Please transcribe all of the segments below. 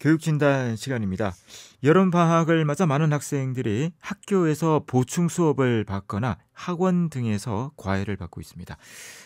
교육진단 시간입니다. 여름방학을 맞아 많은 학생들이 학교에서 보충 수업을 받거나 학원 등에서 과외를 받고 있습니다.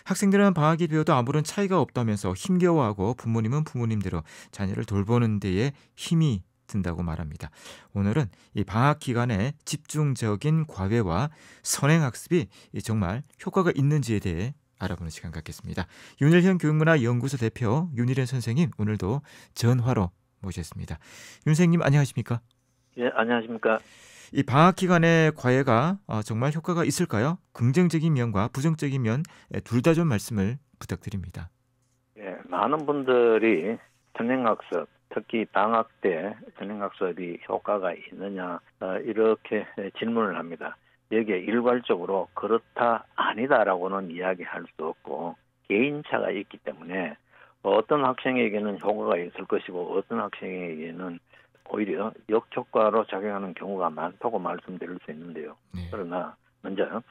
학생들은 방학이 되어도 아무런 차이가 없다면서 힘겨워하고 부모님은 부모님대로 자녀를 돌보는 데에 힘이 든다고 말합니다. 오늘은 이 방학 기간에 집중적인 과외와 선행학습이 정말 효과가 있는지에 대해 알아보는 시간 갖겠습니다. 윤일현 교육문화연구소 대표 윤일현 선생님 오늘도 전화로 모셨습니다. 윤 선생님 안녕하십니까? 예, 안녕하십니까? 이 방학 기간의 과외가 정말 효과가 있을까요? 긍정적인 면과 부정적인 면 둘 다 좀 말씀을 부탁드립니다. 예, 많은 분들이 선행학습, 특히 방학 때 선행학습이 효과가 있느냐 이렇게 질문을 합니다. 여기에 일괄적으로 그렇다 아니다라고는 이야기할 수 없고 개인차가 있기 때문에 어떤 학생에게는 효과가 있을 것이고 어떤 학생에게는 오히려 역효과로 작용하는 경우가 많다고 말씀드릴 수 있는데요. 네. 그러나 먼저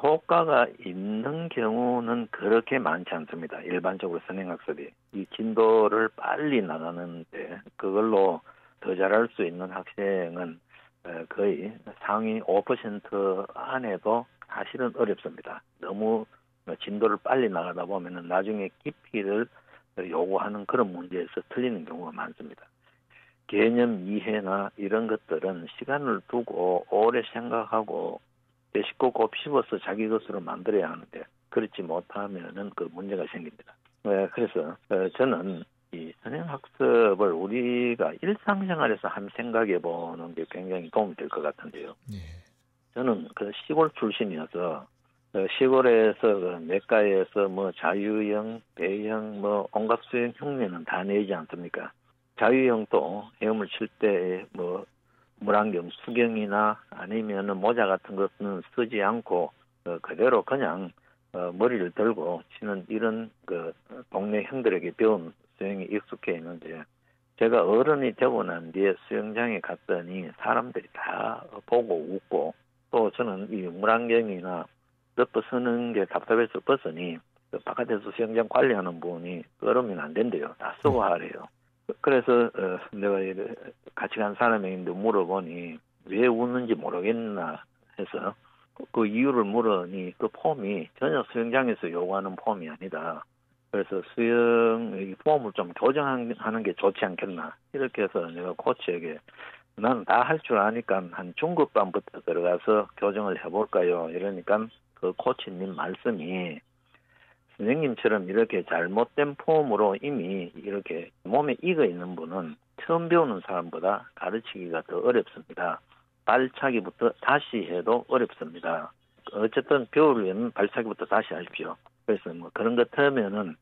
효과가 있는 경우는 그렇게 많지 않습니다. 일반적으로 선행학습이 이 진도를 빨리 나가는데 그걸로 더 잘할 수 있는 학생은 거의 상위 5% 안에도 사실은 어렵습니다. 너무 진도를 빨리 나가다 보면은 나중에 깊이를 요구하는 그런 문제에서 틀리는 경우가 많습니다. 개념 이해나 이런 것들은 시간을 두고 오래 생각하고 쉽고 곱씹어서 자기 것으로 만들어야 하는데 그렇지 못하면은 그 문제가 생깁니다. 그래서 저는 이 선행학습을 우리가 일상생활에서 한번 생각해 보는 게 굉장히 도움이 될 것 같은데요. 네. 저는 그 시골 출신이어서 시골에서 그 내과에서 뭐 자유형, 배형, 뭐 온갖 수영 흉내는 다 내지 않습니까? 자유형도 헤엄을 칠 때 뭐 물안경, 수경이나 아니면은 모자 같은 것은 쓰지 않고 그대로 그냥 머리를 들고 치는 이런 그 동네 형들에게 배운 수영이 익숙해 있는데 제가 어른이 되고 난 뒤에 수영장에 갔더니 사람들이 다 보고 웃고 또 저는 이 물안경이나 덮어 쓰는 게 답답해서 벗으니 그 바깥에서 수영장 관리하는 분이 그러면 안 된대요. 다 쓰고 하래요. 그래서 내가 같이 간 사람에게 물어보니 왜 웃는지 모르겠나 해서 그 이유를 물으니 그 폼이 전혀 수영장에서 요구하는 폼이 아니다. 그래서 수영 폼을 좀 교정하는 게 좋지 않겠나 이렇게 해서 내가 코치에게 나는 다 할 줄 아니까 한 중급반부터 들어가서 교정을 해볼까요? 이러니까 그 코치님 말씀이 선생님처럼 이렇게 잘못된 폼으로 이미 이렇게 몸에 익어 있는 분은 처음 배우는 사람보다 가르치기가 더 어렵습니다. 발차기부터 다시 해도 어렵습니다. 어쨌든 배우려면 발차기부터 다시 하십시오. 그래서 뭐 그런 것 하면은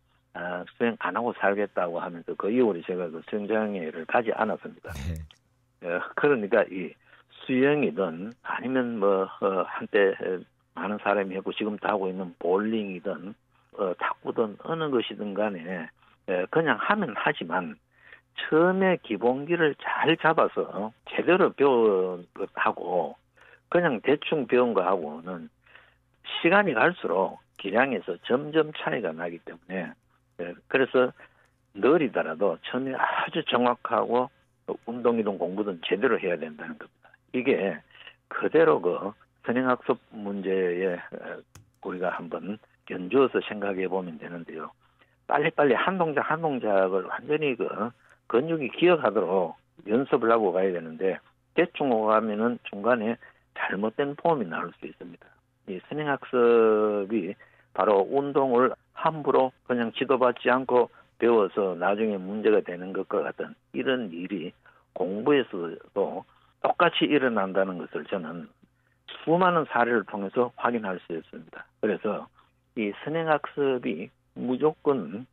수영 안 하고 살겠다고 하면서 그 이후로 제가 그 수영장에를 가지 않았습니다. 네. 그러니까 이 수영이든 아니면 뭐 한때 많은 사람이 했고 지금도 하고 있는 볼링이든 탁구든 어느 것이든 간에 그냥 하면 하지만 처음에 기본기를 잘 잡아서 제대로 배운 것하고 그냥 대충 배운 거하고는 시간이 갈수록 기량에서 점점 차이가 나기 때문에 그래서 느리더라도 처음에 아주 정확하고 운동이든 공부든 제대로 해야 된다는 겁니다. 이게 그대로 그 선행학습 문제에 우리가 한번 견주어서 생각해 보면 되는데요. 빨리빨리 한 동작 한 동작을 완전히 그 근육이 기억하도록 연습을 하고 가야 되는데 대충 오가면은 중간에 잘못된 폼이 나올 수 있습니다. 이 선행학습이 바로 운동을 함부로 그냥 지도받지 않고 배워서 나중에 문제가 되는 것과 같은 이런 일이 공부에서도 똑같이 일어난다는 것을 저는 수많은 사례를 통해서 확인할 수 있습니다. 그래서 이 선행학습이 무조건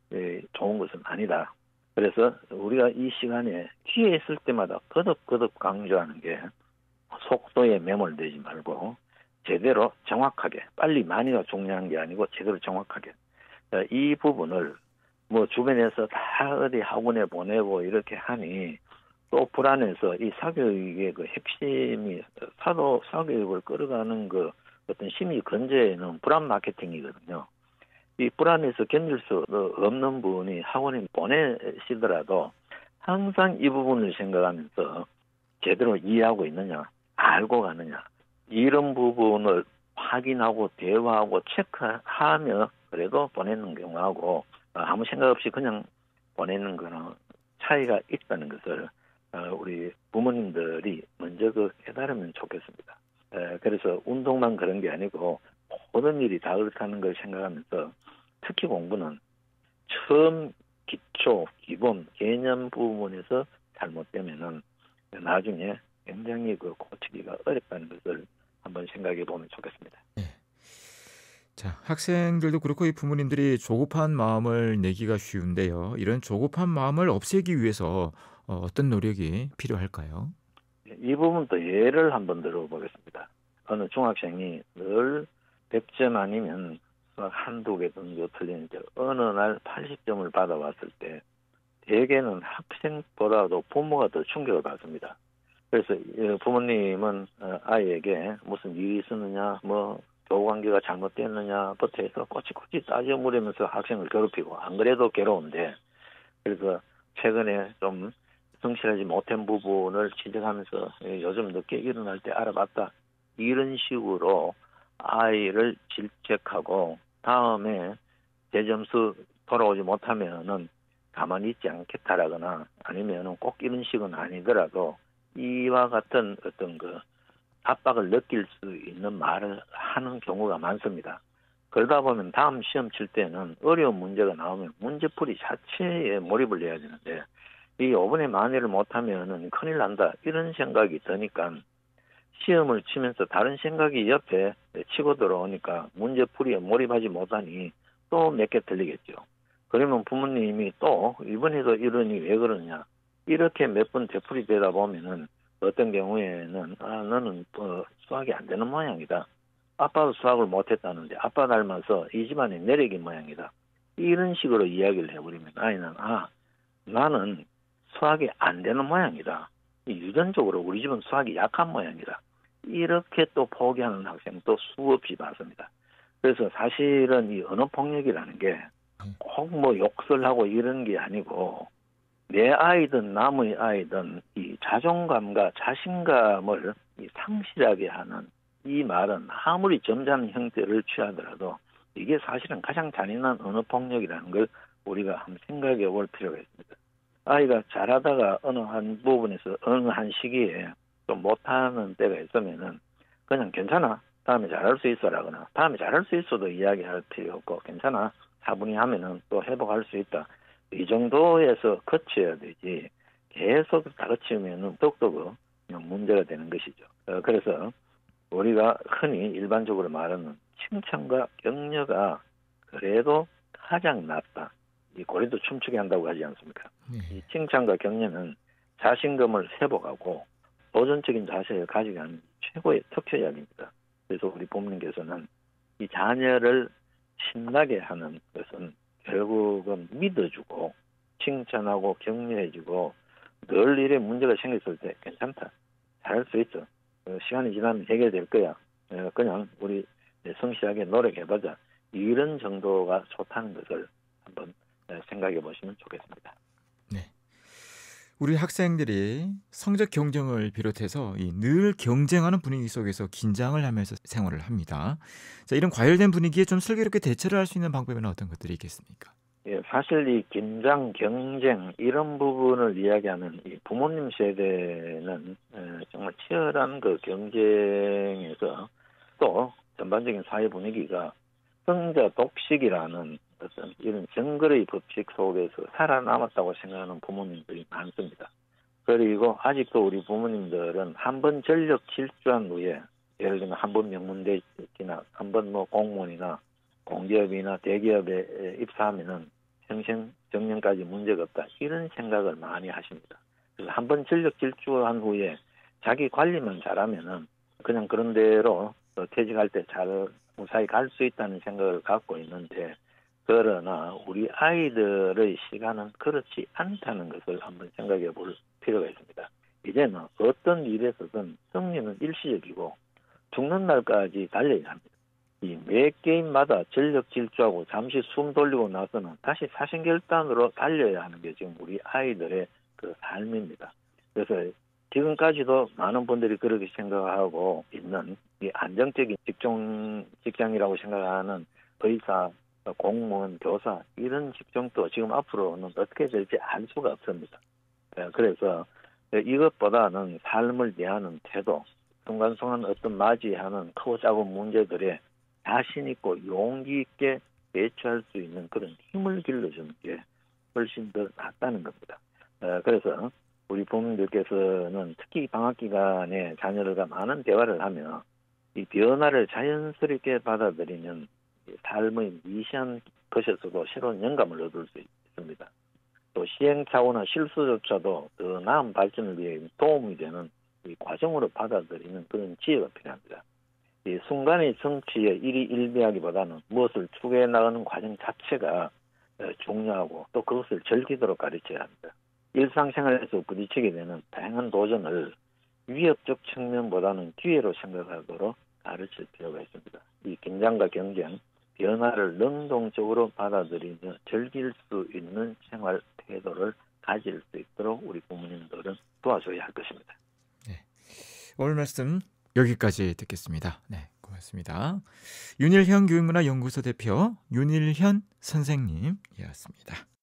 좋은 것은 아니다. 그래서 우리가 이 시간에 기회 있을 때마다 거듭거듭 강조하는 게 속도에 매몰되지 말고 제대로 정확하게 빨리 많이가 중요한 게 아니고 제대로 정확하게 이 부분을 뭐 주변에서 다 어디 학원에 보내고 이렇게 하니 또 불안해서 이 사교육의 그 핵심이 사교육을 끌어가는 그 어떤 심리 건재는 불안 마케팅이거든요. 이 불안해서 견딜 수 없는 분이 학원에 보내시더라도 항상 이 부분을 생각하면서 제대로 이해하고 있느냐, 알고 가느냐, 이런 부분을 확인하고 대화하고 체크하며 그래도 보내는 경우하고 아무 생각 없이 그냥 보내는 거는 차이가 있다는 것을 우리 부모님들이 먼저 깨달으면 좋겠습니다. 그래서 운동만 그런 게 아니고 모든 일이 다 그렇다는 걸 생각하면서 특히 공부는 처음 기초, 기본, 개념 부분에서 잘못되면은 나중에 굉장히 고치기가 어렵다는 것을 한번 생각해 보면 좋겠습니다. 네. 자, 학생들도 그렇고 이 부모님들이 조급한 마음을 내기가 쉬운데요. 이런 조급한 마음을 없애기 위해서 어떤 노력이 필요할까요? 이 부분도 예를 한번 들어보겠습니다. 어느 중학생이 늘 100점 아니면 수학 한두 개 정도 틀리는데 어느 날 80점을 받아왔을 때 대개는 학생보다도 부모가 더 충격을 받습니다. 그래서 부모님은 아이에게 무슨 일이 있었느냐, 뭐 교우관계가 잘못됐느냐부터 해서 꼬치꼬치 따져 물으면서 학생을 괴롭히고 안 그래도 괴로운데 그래서 최근에 좀 성실하지 못한 부분을 지적하면서 요즘 늦게 일어날 때 알아봤다. 이런 식으로 아이를 질책하고 다음에 제 점수 돌아오지 못하면은 가만히 있지 않겠다라거나 아니면은 꼭 이런 식은 아니더라도 이와 같은 어떤 압박을 느낄 수 있는 말을 하는 경우가 많습니다. 그러다 보면 다음 시험 칠 때는 어려운 문제가 나오면 문제풀이 자체에 몰입을 해야 되는데 이 5분의 만회를 못하면은 큰일 난다 이런 생각이 드니까 시험을 치면서 다른 생각이 옆에 치고 들어오니까 문제풀이에 몰입하지 못하니 또 몇 개 틀리겠죠. 그러면 부모님이 또 이번에도 이러니 왜 그러냐 이렇게 몇 번 되풀이 되다 보면은 어떤 경우에는 너는 수학이 안 되는 모양이다. 아빠도 수학을 못했다는데 아빠 닮아서 이 집안의 내력인 모양이다. 이런 식으로 이야기를 해버리면 아이는 나는 수학이 안 되는 모양이다. 유전적으로 우리 집은 수학이 약한 모양이다. 이렇게 또 포기하는 학생도 수없이 봤습니다. 그래서 사실은 이 언어폭력이라는 게 꼭 뭐 욕설 하고 이런 게 아니고 내 아이든 남의 아이든 이 자존감과 자신감을 상실하게 하는 이 말은 아무리 점잖은 형태를 취하더라도 이게 사실은 가장 잔인한 언어폭력이라는 걸 우리가 한번 생각해 볼 필요가 있습니다. 아이가 잘하다가 어느 한 부분에서 어느 한 시기에 좀 못하는 때가 있으면은 그냥 괜찮아. 다음에 잘할 수 있어라거나 다음에 잘할 수 있어도 이야기할 필요 없고 괜찮아. 차분히 하면은 또 회복할 수 있다. 이 정도에서 거쳐야 되지. 계속 다그치면은 더욱더 문제가 되는 것이죠. 그래서 우리가 흔히 일반적으로 말하는 칭찬과 격려가 그래도 가장 낫다. 이 고래도 춤추게 한다고 하지 않습니까? 이 칭찬과 격려는 자신감을 회복하고 도전적인 자세를 가지게 하는 최고의 특효약입니다. 그래서 우리 부모님께서는 이 자녀를 신나게 하는 것은 결국은 믿어주고 칭찬하고 격려해주고 늘 일에 문제가 생겼을 때 괜찮다. 잘할 수 있어. 시간이 지나면 해결될 거야. 그냥 우리 성실하게 노력해보자. 이런 정도가 좋다는 것을 한번 생각해 보시면 좋겠습니다. 네. 우리 학생들이 성적 경쟁을 비롯해서 늘 경쟁하는 분위기 속에서 긴장을 하면서 생활을 합니다. 자, 이런 과열된 분위기에 좀 슬기롭게 대처를 할 수 있는 방법에는 어떤 것들이 있겠습니까? 예, 사실 이 긴장, 경쟁 이런 부분을 이야기하는 이 부모님 세대는 정말 치열한 경쟁에서 또 전반적인 사회 분위기가 성자 독식이라는 어떤 이런 정글의 법칙 속에서 살아남았다고 생각하는 부모님들이 많습니다. 그리고 아직도 우리 부모님들은 한 번 전력 질주한 후에 예를 들면 한 번 명문대학이나 한 번 공무원이나 공기업이나 대기업에 입사하면은 평생 정년까지 문제가 없다. 이런 생각을 많이 하십니다. 그래서 한 번 전력 질주한 후에 자기 관리만 잘하면은 그냥 그런 대로 퇴직할 때 잘 무사히 갈 수 있다는 생각을 갖고 있는데 그러나 우리 아이들의 시간은 그렇지 않다는 것을 한번 생각해 볼 필요가 있습니다. 이제는 어떤 일에서든 승리는 일시적이고 죽는 날까지 달려야 합니다. 이 매 게임마다 전력 질주하고 잠시 숨 돌리고 나서는 다시 사신결단으로 달려야 하는 게 지금 우리 아이들의 삶입니다. 그래서 지금까지도 많은 분들이 그렇게 생각하고 있는 이 안정적인 직장이라고 생각하는 의사, 공무원, 교사 이런 직종도 지금 앞으로는 어떻게 될지 알 수가 없습니다. 그래서 이것보다는 삶을 대하는 태도, 순간순간 어떤 맞이하는 크고 작은 문제들에 자신 있고 용기 있게 대처할 수 있는 그런 힘을 길러주는 게 훨씬 더 낫다는 겁니다. 그래서 우리 부모님들께서는 특히 방학 기간에 자녀들과 많은 대화를 하며 이 변화를 자연스럽게 받아들이는 삶의 미시한 것에서도 새로운 영감을 얻을 수 있습니다. 또 시행착오나 실수조차도 더 나은 발전을 위해 도움이 되는 이 과정으로 받아들이는 그런 지혜가 필요합니다. 이 순간의 성취에 일희일비하기보다는 무엇을 추구해 나가는 과정 자체가 중요하고 또 그것을 즐기도록 가르쳐야 합니다. 일상생활에서 부딪히게 되는 다양한 도전을 위협적 측면보다는 기회로 생각하도록 가르칠 필요가 있습니다. 이 긴장과 경쟁, 변화를 능동적으로 받아들이며 즐길 수 있는 생활 태도를 가질 수 있도록 우리 부모님들은 도와줘야 할 것입니다. 네. 오늘 말씀 여기까지 듣겠습니다. 네, 고맙습니다. 윤일현 교육문화연구소 대표 윤일현 선생님이었습니다.